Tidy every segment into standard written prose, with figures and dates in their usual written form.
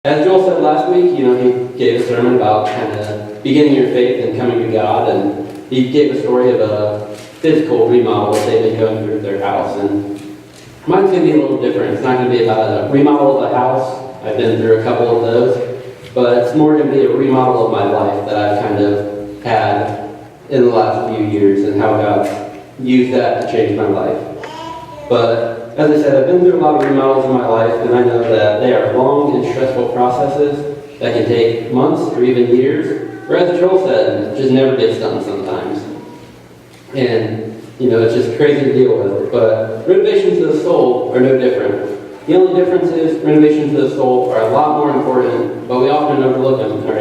As Joel said last week, he gave a sermon about kind of beginning your faith and coming to God, and he gave a story of a physical remodel that they've been going through their house. And mine's going to be a little different. It's not going to be about a remodel of a house. I've been through a couple of those. But it's more going to be a remodel of my life that I've kind of had in the last few years and how God used that to change my life. But as I said, I've been through a lot of remodels in my life, and I know that they are long and stressful processes that can take months or even years, or as Joel said, it just never gets done sometimes. And, it's just crazy to deal with. But renovations of the soul are no different. The only difference is renovations of the soul are a lot more important, but we often overlook them in our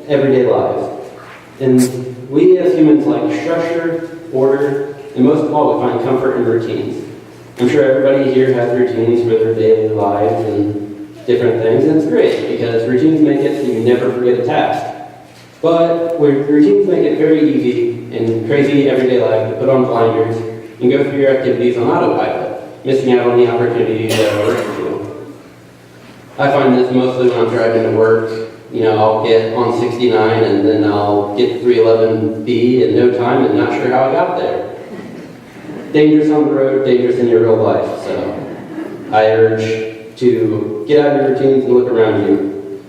everyday lives. And we as humans like structure, order, and most of all, we find comfort in routines. I'm sure everybody here has routines for their daily lives and different things, and it's great because routines make it so you never forget a task. But routines make it very easy in crazy everyday life to put on blinders and go through your activities on autopilot, missing out on the opportunities that are worth you. I find this mostly when I'm driving to work. I'll get on 69 and then I'll get to 311B in no time and not sure how I got there. Dangerous on the road, dangerous in your real life. So I urge to get out of your routines and look around you.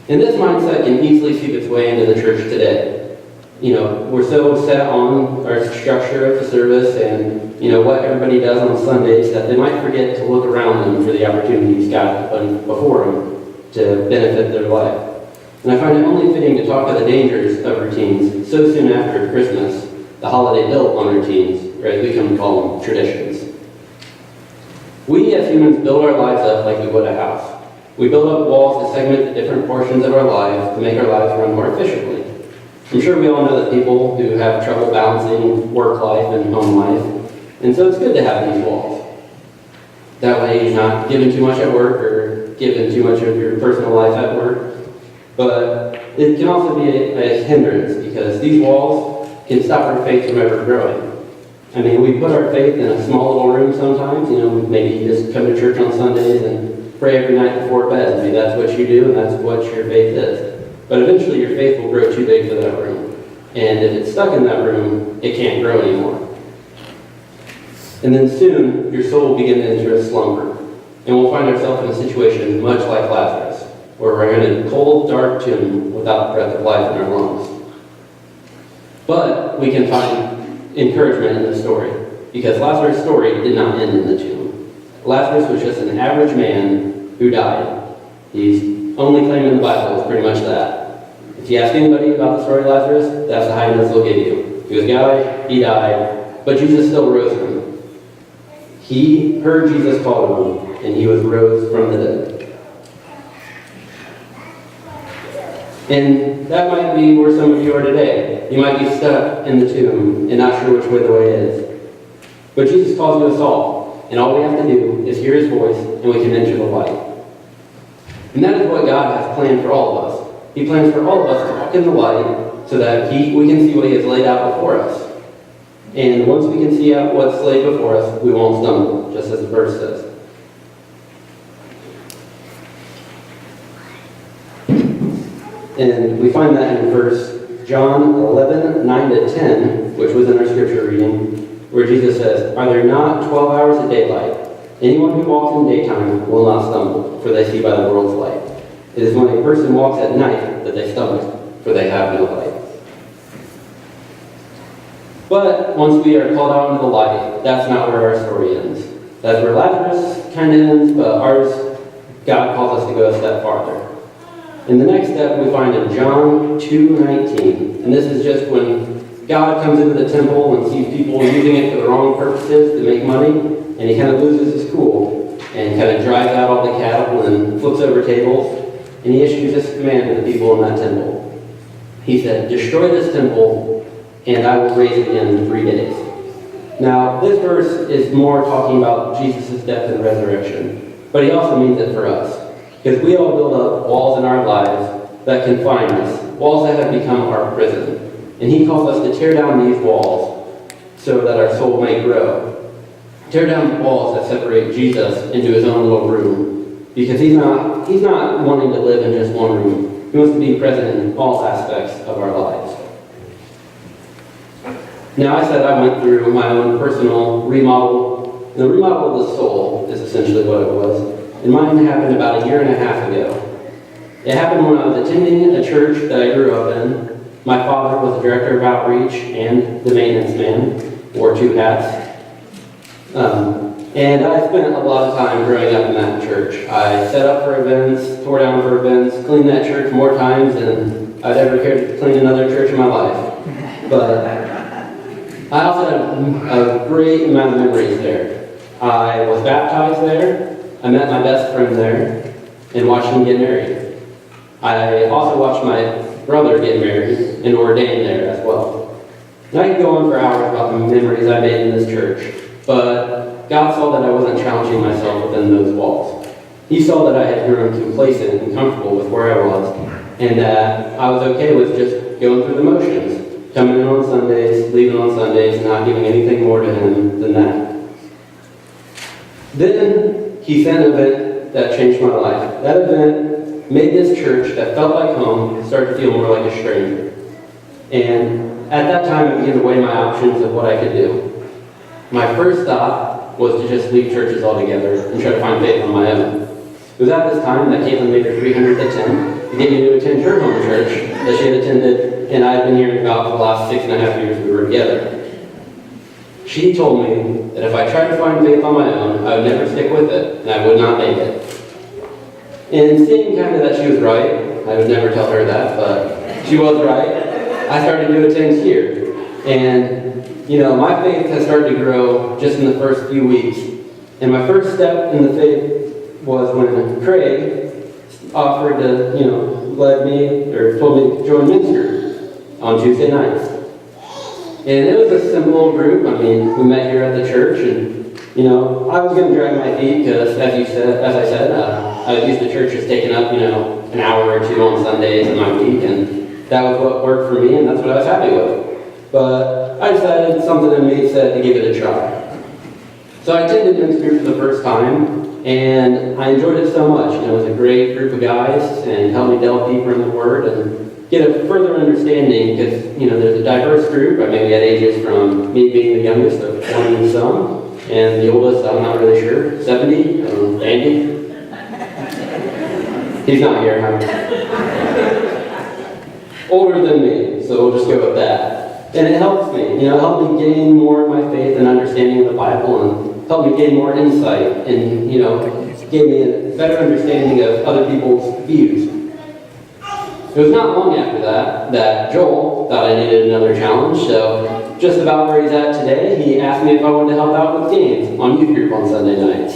And this mindset can easily seep its way into the church today. We're so set on our structure of the service and, what everybody does on Sundays that they might forget to look around them for the opportunities God put before them to benefit their life. And I find it only fitting to talk of the dangers of routines so soon after Christmas, the holiday built on routines, or as we come to call them, traditions. We as humans build our lives up like we would a house. We build up walls to segment the different portions of our lives to make our lives run more efficiently. I'm sure we all know that people who have trouble balancing work life and home life, and so it's good to have these walls. That way you're not giving too much at work or giving too much of your personal life at work. But it can also be a hindrance because these walls can stop our faith from ever growing. We put our faith in a small little room sometimes. Maybe you just come to church on Sundays and pray every night before bed. Maybe that's what you do and that's what your faith is. But eventually your faith will grow too big for that room. And if it's stuck in that room, it can't grow anymore. And then soon, your soul will begin to enter a slumber. And we'll find ourselves in a situation much like Lazarus, where we're in a cold, dark tomb without the breath of life in our lungs. But we can find encouragement in the story, because Lazarus' story did not end in the tomb. Lazarus was just an average man who died. He's only claim in the Bible is pretty much that. If you ask anybody about the story of Lazarus, that's the highest they'll give you. He was a guy, he died, but Jesus still rose from him. He heard Jesus call to him, and he was rose from the dead. And that might be where some of you are today. You might be stuck in the tomb and not sure which way the way is. But Jesus calls to us all, and all we have to do is hear his voice, and we can enter the light. And that is what God has planned for all of us. He plans for all of us to walk in the light so that we can see what he has laid out before us. And once we can see out what's laid before us, we won't stumble, just as the verse says. And we find that in verse John 11, 9 to 10, which was in our scripture reading, where Jesus says, "Are there not 12 hours of daylight? Anyone who walks in daytime will not stumble, for they see by the world's light. It is when a person walks at night that they stumble, for they have no light." But once we are called out into the light, that's not where our story ends. That's where Lazarus kind of ends, but ours, God calls us to go a step farther. And the next step we find in John 2:19. And this is just when God comes into the temple and sees people using it for the wrong purposes to make money, and he kind of loses his cool and kind of drives out all the cattle and flips over tables, and he issues this command to the people in that temple. He said, "Destroy this temple, and I will raise it again in 3 days." Now, this verse is more talking about Jesus' death and resurrection, but he also means it for us. Because we all build up walls in our lives that confine us, walls that have become our prison. And he calls us to tear down these walls so that our soul may grow. Tear down the walls that separate Jesus into his own little room, because he's not wanting to live in just one room. He wants to be present in all aspects of our lives. Now, I said I went through my own personal remodel. The remodel of the soul is essentially what it was. And mine happened about 1.5 years ago. It happened when I was attending a church that I grew up in. My father was the director of outreach and the maintenance man, wore 2 hats. And I spent a lot of time growing up in that church. I set up for events, tore down for events, cleaned that church more times than I'd ever cared to clean another church in my life. But I also had a great amount of memories there. I was baptized there, I met my best friend there, and watched him get married. I also watched my brother get married and ordained there as well. And I could go on for hours about the memories I made in this church, but God saw that I wasn't challenging myself within those walls. He saw that I had grown complacent and comfortable with where I was, and that I was okay with just going through the motions, coming in on Sundays, leaving on Sundays, not giving anything more to Him than that. Then He sent an event that changed my life. That event made this church that felt like home start to feel more like a stranger. And at that time, I began to weigh my options of what I could do. My first thought was to just leave churches altogether and try to find faith on my own. It was at this time that Caitlin made her 300th attempt to get me to attend her home church that she had attended, and I had been hearing about for the last 6.5 years we were together. She told me that if I tried to find faith on my own, I would never stick with it, and I would not make it. And seeing kind of that she was right, I would never tell her that, but she was right, I started to attend here. And, my faith has started to grow just in the first few weeks. And my first step in the faith was when Craig offered to, led me, or told me to join men's group on Tuesday nights. And it was a simple group. We met here at the church, and, I was going to drag my feet because, as I said, I was used to churches taking up, an hour or 2 on Sundays in my week, and that was what worked for me, and that's what I was happy with. But I decided something in me said to give it a try. So I attended men's group for the first time, and I enjoyed it so much. It was a great group of guys, and helped me delve deeper in the Word and get a further understanding, because, there's a diverse group. We had ages from me being the youngest of 20 and some, and the oldest, I'm not really sure, 70, Andy. He's not here, older than me, so we'll just go with that. And it helps me, it helped me gain more of my faith and understanding of the Bible, and helped me gain more insight, and, gave me a better understanding of other people's views. It was not long after that Joel thought I needed another challenge, so just about where he's at today, he asked me if I wanted to help out with games on youth group on Sunday nights.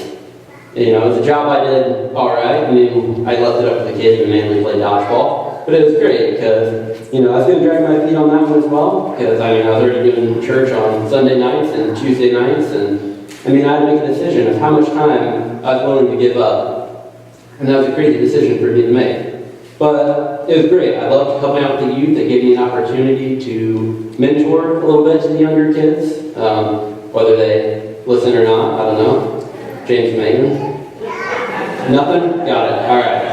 It was a job I did all right. I left it up to the kids who mainly played dodgeball, but it was great because, I was going to drag my feet on that one as well, because, I was already doing church on Sunday nights and Tuesday nights, and, I had to make a decision of how much time I was willing to give up. And that was a crazy decision for me to make. But it was great. I loved helping out the youth. It gave me an opportunity to mentor a little bit to the younger kids, whether they listen or not, I don't know. James Megan? Nothing? Got it. All right.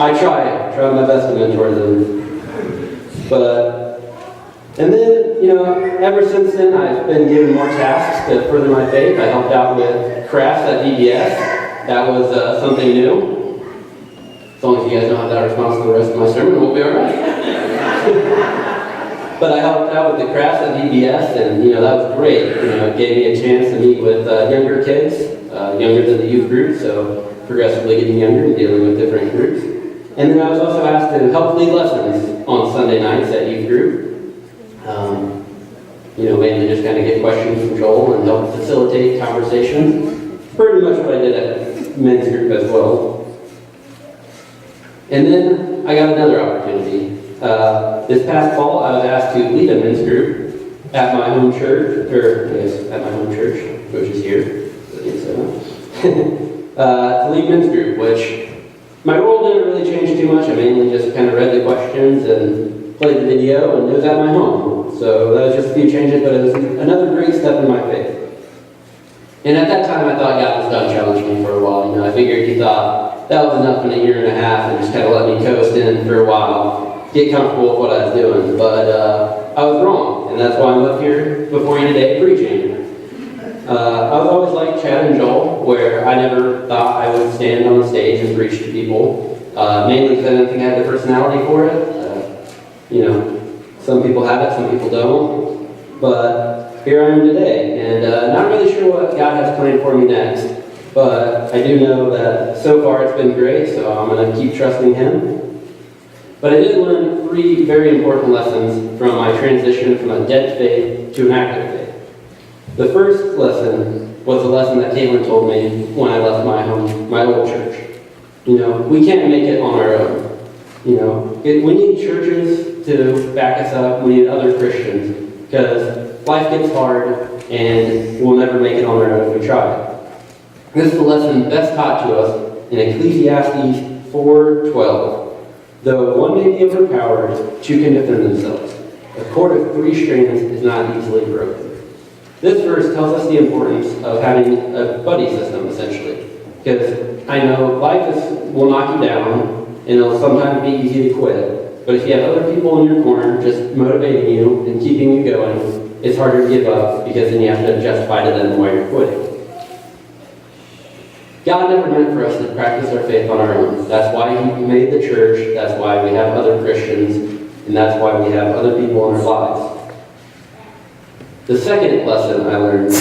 I try my best to mentor them. And then, ever since then, I've been given more tasks to further my faith. I helped out with crafts at VBS. That was something new. As long as you guys don't have that response for the rest of my sermon, we'll be all right. But I helped out with the crafts at VBS, and that was great. It gave me a chance to meet with younger kids, younger than the youth group, so progressively getting younger and dealing with different groups. And then I was also asked to help lead lessons on Sunday nights at youth group. Mainly just kind of get questions from Joel and help facilitate conversations. Pretty much what I did at men's group as well. And then I got another opportunity. This past fall, I was asked to lead a men's group at my home church, which is here. To lead men's group, which my role didn't really change too much. I mainly just kind of read the questions and played the video, and it was at my home. So that was just a few changes, but it was another great step in my faith. And at that time, I thought God was done challenging me for a while. I figured he thought that was enough in a year and a half and just kind of let me coast in for a while, get comfortable with what I was doing. But I was wrong, and that's why I'm up here before you today preaching. I was always like Chad and Joel, where I never thought I would stand on the stage and preach to people, mainly because I didn't think I had the personality for it. Some people have it, some people don't. But here I am today, and not really sure what God has planned for me next. But I do know that so far it's been great, so I'm going to keep trusting Him. But I did learn 3 very important lessons from my transition from a dead faith to an active faith. The first lesson was the lesson that Caitlin told me when I left my home, my old church. We can't make it on our own. We need churches to back us up. We need other Christians, because life gets hard and we'll never make it on our own if we try. This is the lesson best taught to us in Ecclesiastes 4:12. Though one may be overpowered, 2 can defend themselves. A cord of 3 strands is not easily broken. This verse tells us the importance of having a buddy system, essentially. Because I know life will knock you down, and it'll sometimes be easy to quit. But if you have other people in your corner just motivating you and keeping you going, it's harder to give up, because then you have to justify to them why you're quitting. God never meant for us to practice our faith on our own. That's why He made the church, that's why we have other Christians, and that's why we have other people in our lives. The second lesson I learned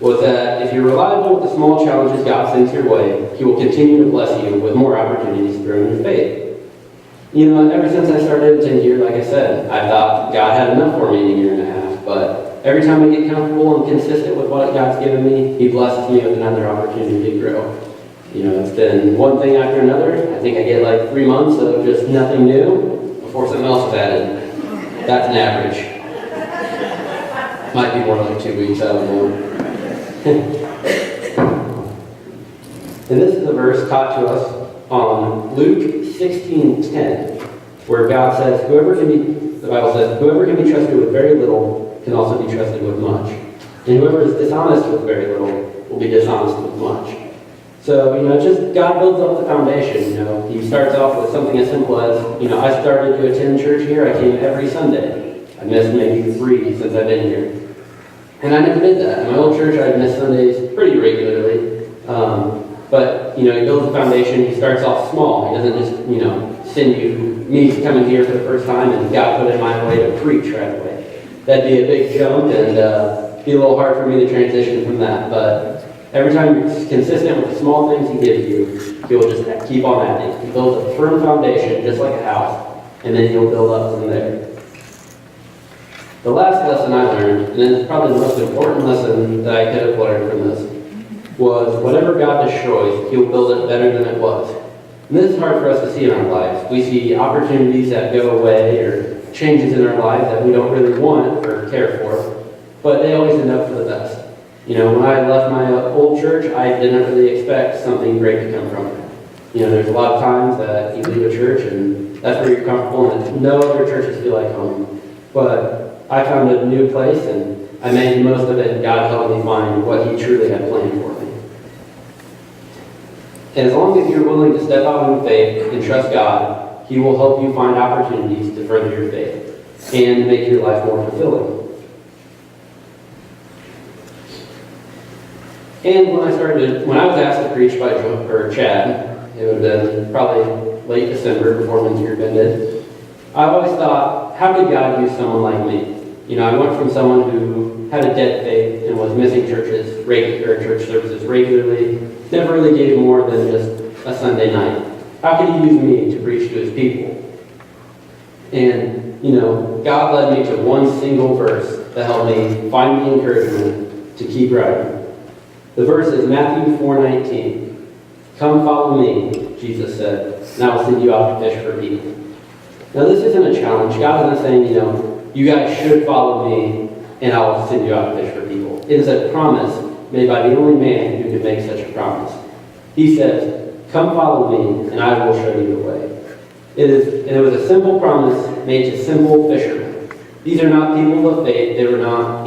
was that if you're reliable with the small challenges God sends your way, He will continue to bless you with more opportunities to grow in your faith. Ever since I started attending here, like I said, I thought God had enough for me in a year and a half, but every time I get comfortable and consistent with what God's given me, He blesses me with another opportunity to grow. It's been one thing after another. I think I get like 3 months of just nothing new before something else is added. That's an average. Might be more like 2 weeks, I don't know. And this is the verse taught to us on Luke 16:10, where God says, the Bible says, whoever can be trusted with very little can also be trusted with much. And whoever is dishonest with very little will be dishonest with much. So, just God builds up the foundation. He starts off with something as simple as, I started to attend church here. I came every Sunday. I missed maybe 3 since I've been here. And I never did that. In my old church, I'd miss Sundays pretty regularly. But, He builds the foundation. He starts off small. He doesn't just, send me coming here for the first time and God put in my way to preach right away. That'd be a big jump and be a little hard for me to transition from that. But every time you're consistent with the small things He gives you, He'll just keep on adding. He builds a firm foundation, just like a house, and then He'll build up from there. The last lesson I learned, and it's probably the most important lesson that I could have learned from this, was whatever God destroys, He'll build it better than it was. And this is hard for us to see in our lives. We see opportunities that go away or changes in our lives that we don't really want or care for, but they always end up for the best. When I left my old church, I didn't really expect something great to come from it. There's a lot of times that you leave a church and that's where you're comfortable and no other churches feel like home. But I found a new place and I made the most of it, and God helped me find what He truly had planned for me. And as long as you're willing to step out in faith and trust God, He will help you find opportunities to further your faith and make your life more fulfilling. And when I was asked to preach by Chad, it would have been probably late December before winter ended, I always thought, how could God use someone like me? I went from someone who had a dead faith and was missing church services regularly, never really gave more than just a Sunday night. How could He use me to preach to His people? And, God led me to one single verse that helped me find the encouragement to keep writing. The verse is Matthew 4:19. Come follow me, Jesus said, and I will send you out to fish for people. Now this isn't a challenge. God isn't saying, you guys should follow me and I will send you out to fish for people. It is a promise made by the only man who can make such a promise. He says, come follow me and I will show you the way. It was a simple promise made to simple fishermen. These are not people of faith. They were not,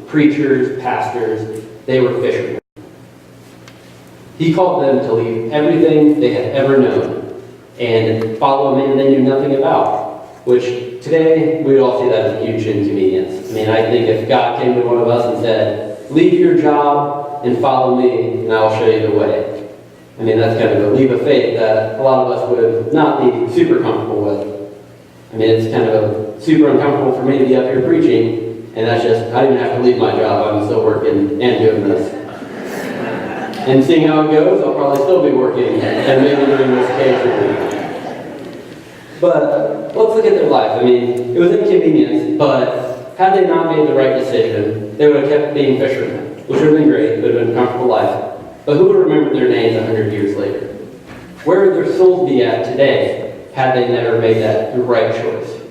preachers, pastors. They were fishermen. He called them to leave everything they had ever known and follow a man they knew nothing about, which today we would all see that as a huge inconvenience. I mean, I think if God came to one of us and said, leave your job and follow me, and I'll show you the way. I mean, that's kind of a leap of faith that a lot of us would not be super comfortable with. I mean, it's kind of super uncomfortable for me to be up here preaching, and that's just, I don't even have to leave my job. I'm still working and doing this. And seeing how it goes, I'll probably still be working and maybe doing this occasionally. But let's look at their life. I mean, it was inconvenience, but had they not made the right decision, they would have kept being fishermen, which would have been great. It would have been a comfortable life. But who would remember their names 100 years later? Where would their souls be at today had they never made that the right choice?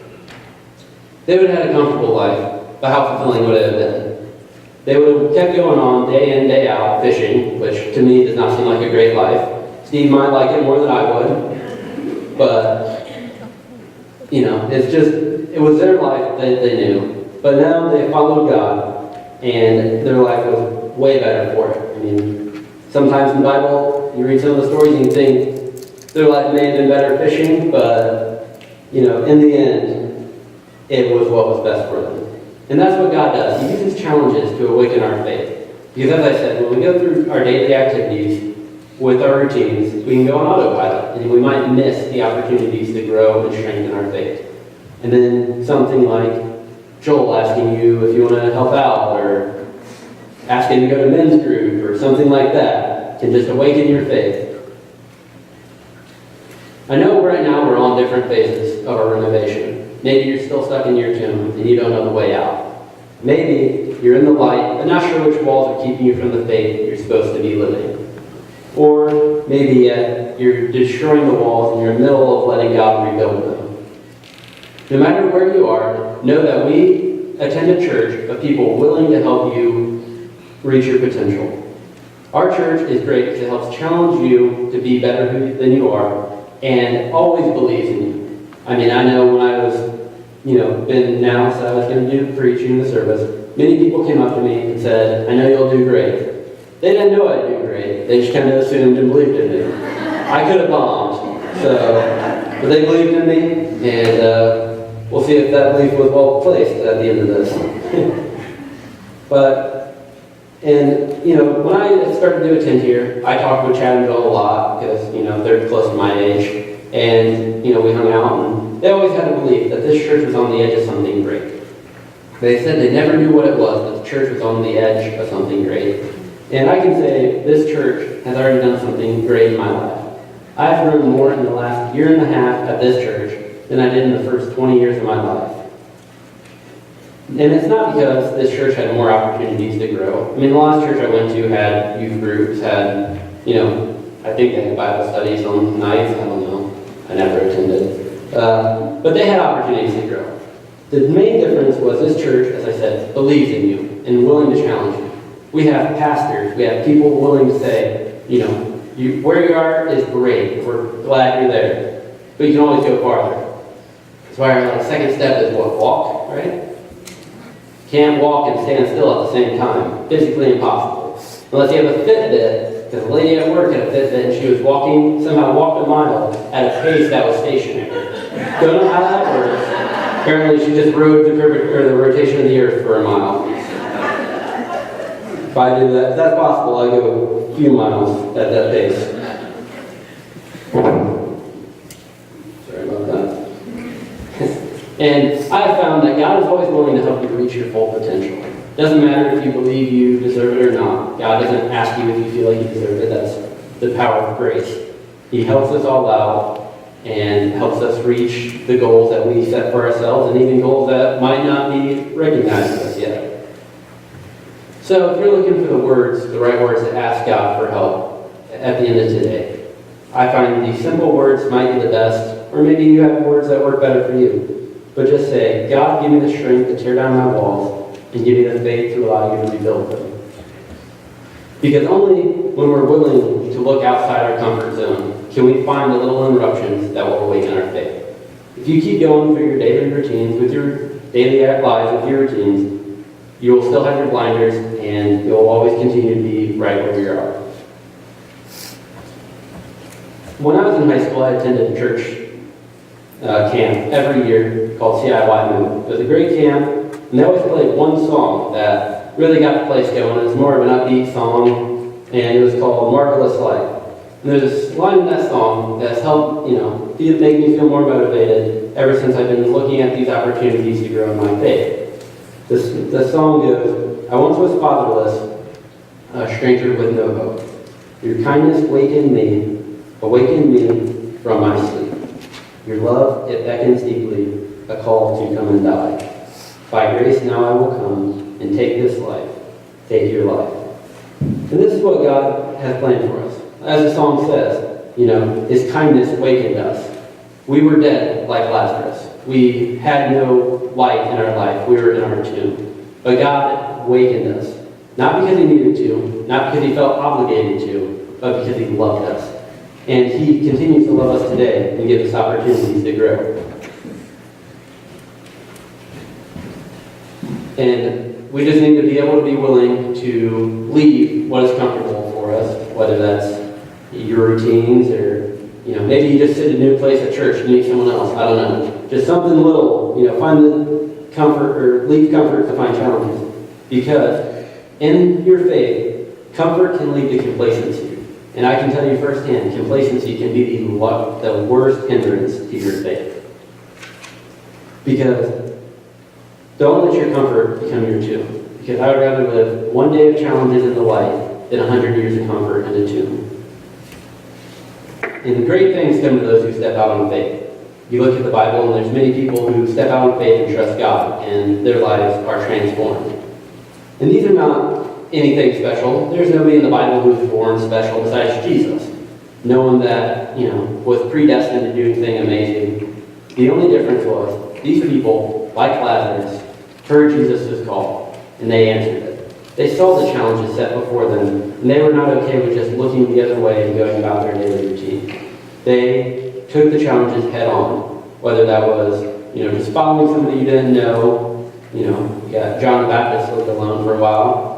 They would have had a comfortable life, but how fulfilling would it have been? They would have kept going on day in, day out fishing, which to me does not seem like a great life. Steve might like it more than I would, but, you know, it was their life that they knew. But now they followed God, and their life was way better for it. I mean, sometimes in the Bible, you read some of the stories and you think their life may have been better fishing, but, you know, in the end, it was what was best for them. And that's what God does. He uses challenges to awaken our faith. Because as I said, when we go through our daily activities with our routines, we can go on autopilot, and we might miss the opportunities to grow and strengthen our faith. And then something like Joel asking you if you want to help out, or asking to go to men's group, or something like that, can just awaken your faith. I know right now we're on different phases of our renovation. Maybe you're still stuck in your tomb and you don't know the way out. Maybe you're in the light but not sure which walls are keeping you from the faith you're supposed to be living. Or maybe yet you're destroying the walls and you're in the middle of letting God rebuild them. No matter where you are, know that we attend a church of people willing to help you reach your potential. Our church is great because it helps challenge you to be better than you are and always believes in you. I mean, I know when I was, been announced that I was going to do preaching in the service, many people came up to me and said, I know you'll do great. They didn't know I'd do great. They just kind of assumed and believed in me. I could have bombed. But they believed in me, and we'll see if that belief was well placed at the end of this. When I started to attend here, I talked with Chad and Joel a lot because, they're close to my age. And, we hung out, and they always had a belief that this church was on the edge of something great. They said they never knew what it was, but the church was on the edge of something great. And I can say this church has already done something great in my life. I've learned more in the last year and a half at this church than I did in the first 20 years of my life. And it's not because this church had more opportunities to grow. I mean, the last church I went to had youth groups, had, I think they had Bible studies on nights, I don't know. I never attended. But they had opportunities to grow. The main difference was this church, as I said, believes in you and willing to challenge you. We have pastors, we have people willing to say, where you are is great, we're glad you're there, but you can always go farther. That's why our second step is what? Walk, right? Can't walk and stand still at the same time. Physically impossible. Unless you have a Fitbit. Because a lady at work had a Fitbit and she was somehow walked a mile at a pace that was stationary. Don't know how that works. Apparently she just rode the rotation of the earth for a mile. If I do that, if that's possible, I go a few miles at that pace. Sorry about that. And I've found that God is always willing to help you reach your full potential. Doesn't matter if you believe you deserve it or not. God doesn't ask you if you feel like you deserve it. That's the power of grace. He helps us all out and helps us reach the goals that we set for ourselves and even goals that might not be recognized of us yet. So if you're looking for the right words to ask God for help at the end of today, I find these simple words might be the best, or maybe you have words that work better for you. But just say, God, give me the strength to tear down my walls and give you the faith to allow you to rebuild them. Because only when we're willing to look outside our comfort zone can we find the little interruptions that will awaken our faith. If you keep going through your daily routines, with your daily lives, with your routines, you will still have your blinders and you'll always continue to be right where you are. When I was in high school, I attended a church camp every year called CIY. It was a great camp, and they always played one song that really got the place going. It was more of an upbeat song, and it was called Markle Life. And there's this line in that song that's helped, make me feel more motivated ever since I've been looking at these opportunities to grow in my faith. The song goes, "I once was fatherless, a stranger with no hope. Your kindness awakened me from my sleep. Your love, it beckons deeply, a call to come and die. By grace now I will come and take this life, take your life." And this is what God has planned for us. As the song says, His kindness awakened us. We were dead like Lazarus. We had no light in our life. We were in our tomb. But God awakened us. Not because He needed to, not because He felt obligated to, but because He loved us. And He continues to love us today and give us opportunities to grow. And we just need to be able to be willing to leave what is comfortable for us, whether that's your routines or, maybe you just sit in a new place at church and meet someone else. I don't know. Just something little, find the comfort or leave comfort to find challenges. Because in your faith, comfort can lead to complacency. And I can tell you firsthand, complacency can be the worst hindrance to your faith. Because don't let your comfort become your tomb. Because I would rather live one day of challenges in the light than 100 years of comfort in a tomb. And great things come to those who step out on faith. You look at the Bible, and there's many people who step out on faith and trust God, and their lives are transformed. And these are not anything special. There's nobody in the Bible who was born special besides Jesus. No one that, was predestined to do anything amazing. The only difference was these people, like Lazarus, heard Jesus' call, and they answered it. They saw the challenges set before them, and they were not okay with just looking the other way and going about their daily routine. They took the challenges head on, whether that was, just following somebody you didn't know, you got John the Baptist lived alone for a while,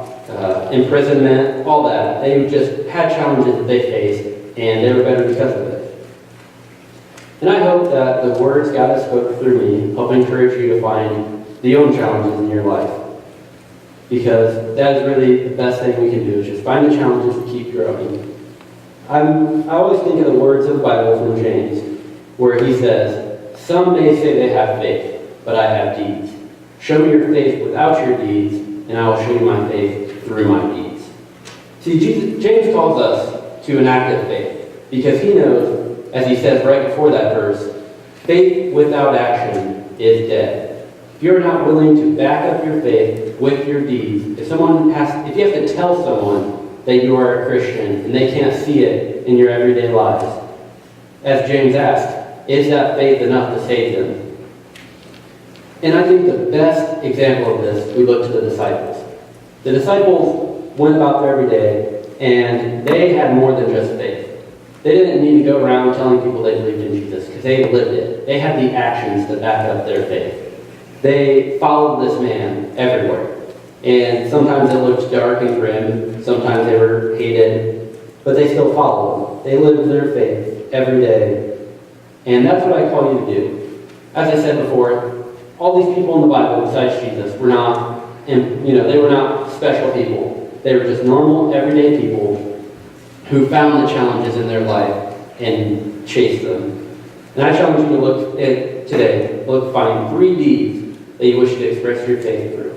imprisonment, all that. They just had challenges that they faced, and they were better because of it. And I hope that the words God has spoken through me help encourage you to find the own challenges in your life. Because that is really the best thing we can do, is just find the challenges to keep growing. I always think of the words of the Bible from James, where he says, "Some may say they have faith, but I have deeds. Show me your faith without your deeds, and I will show you my faith through my deeds." See, James calls us to an active faith, because he knows, as he says right before that verse, faith without action is dead. If you're not willing to back up your faith with your deeds, if you have to tell someone that you are a Christian and they can't see it in your everyday lives, as James asked, is that faith enough to save them? And I think the best example of this, we look to the disciples. The disciples went about their every day, and they had more than just faith. They didn't need to go around telling people they believed in Jesus, because they lived it. They had the actions to back up their faith. They followed this man everywhere. And sometimes it looked dark and grim. Sometimes they were hated. But they still followed him. They lived their faith every day. And that's what I call you to do. As I said before, all these people in the Bible besides Jesus were not, they were not special people. They were just normal, everyday people who found the challenges in their life and chased them. And I challenge you to look at today, find 3 deeds that you wish to express your faith through.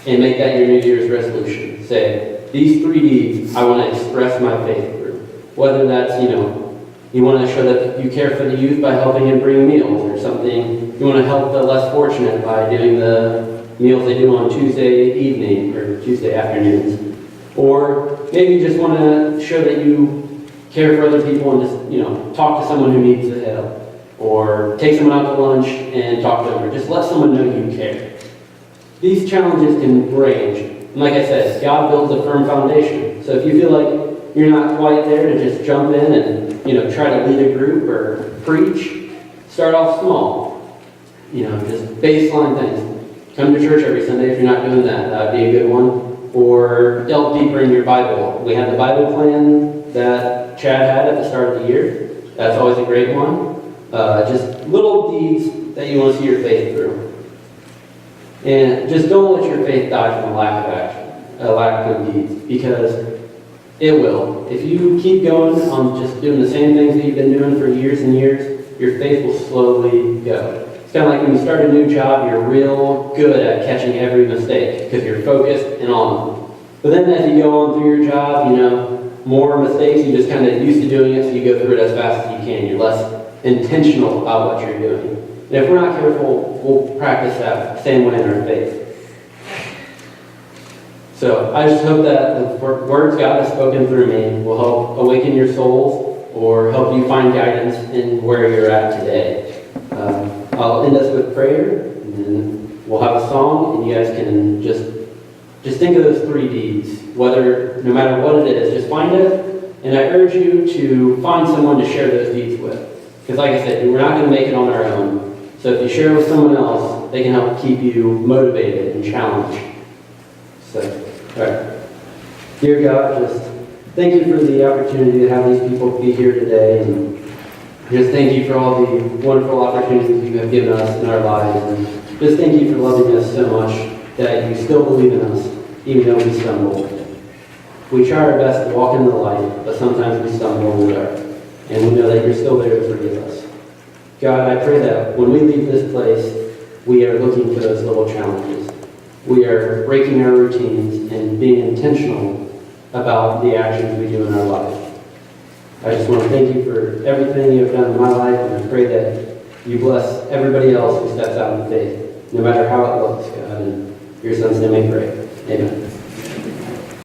And make that your New Year's resolution. Say, these 3 deeds I want to express my faith through. Whether that's, you want to show that you care for the youth by helping them bring meals, or something, you want to help the less fortunate by doing the meals they do on Tuesday evening or Tuesday afternoons. Or maybe you just want to show that you care for other people and just, talk to someone who needs the help. Or take someone out to lunch and talk to them, or just let someone know you care. These challenges can range. And like I said, God builds a firm foundation. So if you feel like you're not quite there to just jump in and, try to lead a group or preach, start off small. Just baseline things. Come to church every Sunday if you're not doing that. That would be a good one. Or delve deeper in your Bible. We had the Bible plan that Chad had at the start of the year. That's always a great one. Just little deeds that you want to see your faith through. And just don't let your faith die from a lack of action, a lack of good deeds, because it will. If you keep going on just doing the same things that you've been doing for years and years, your faith will slowly go. It's kind of like when you start a new job, you're real good at catching every mistake because you're focused and on them. But then as you go on through your job, more mistakes, you just kind of used to doing it, so you go through it as fast as you can. You're less intentional about what you're doing. And if we're not careful, we'll practice that same way in our faith. So I just hope that the words God has spoken through me will help awaken your souls or help you find guidance in where you're at today. I'll end us with prayer, and then we'll have a song, and you guys can just think of those 3 deeds, no matter what it is, just find it, and I urge you to find someone to share those deeds with. Because like I said, we're not going to make it on our own. So if you share with someone else, they can help keep you motivated and challenged. So, all right. Dear God, just thank you for the opportunity to have these people be here today, and just thank you for all the wonderful opportunities you have given us in our lives, and just thank you for loving us so much that you still believe in us, even though we stumble. We try our best to walk in the light, but sometimes we stumble in the dark, and we know that you're still there to forgive us. God, I pray that when we leave this place, we are looking for those little challenges. We are breaking our routines and being intentional about the actions we do in our life. I just want to thank you for everything you have done in my life, and I pray that you bless everybody else who steps out in faith, no matter how it looks, God. In your son's name we pray. Amen.